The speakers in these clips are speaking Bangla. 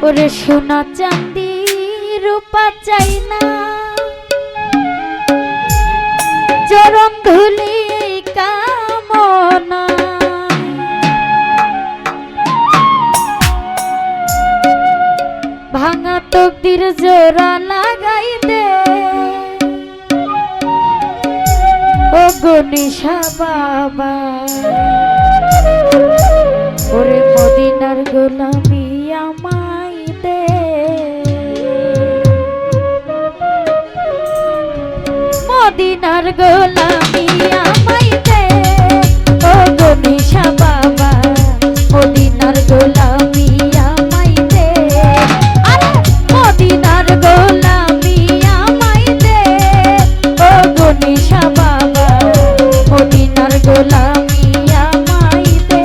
ওরে সোনা চাঁদি রূপা চাই না, চরণ ধুলি কামনা। ভাঙা তকদির জোড়া লাগাই দে ও গনিশা বাবা। ওরে মদিনার গোলামি আমায় দে, মদিনার গোলামি আমায় দে ও গনিশা বাবা। মদিনার গোলামি আমায় দে, আরে মদিনার গোলামি আমায় দে ও গনিশা বাবা। মদিনার গোলামি আমায় দে।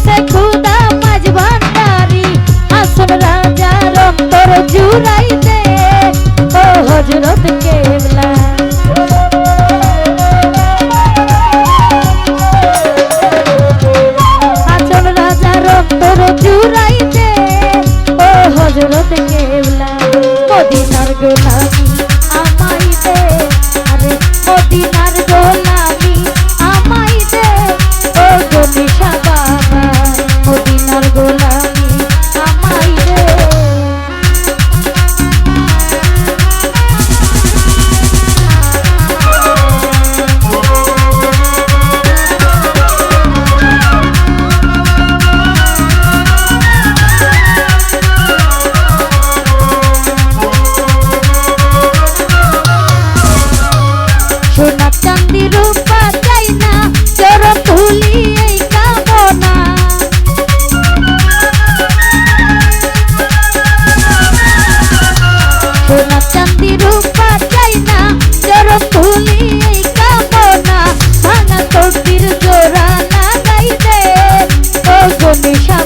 দিছে খুদা মাঝ ভান্ডারি হাসন রাজার অন্তর জুড়াইতে ও হযরত কেবলা হাসন রাজার অন্তর জুড়াইতে ও হযরত কেবলা মদিনার গোলামি আমাই দে আরে মদিনার গোলামি আমাই দে ও গনিশা বাবা মদিনার গোলামি আমাই দে সোনা চাঁদি রূপা চাই না চরণ ধুলি এই কামনা সোনা চাঁদি রূপা চাই না চরণ ধুলি এই কামনা ভাঙা তকদির জোড়া লাগাই দে ও গনিশা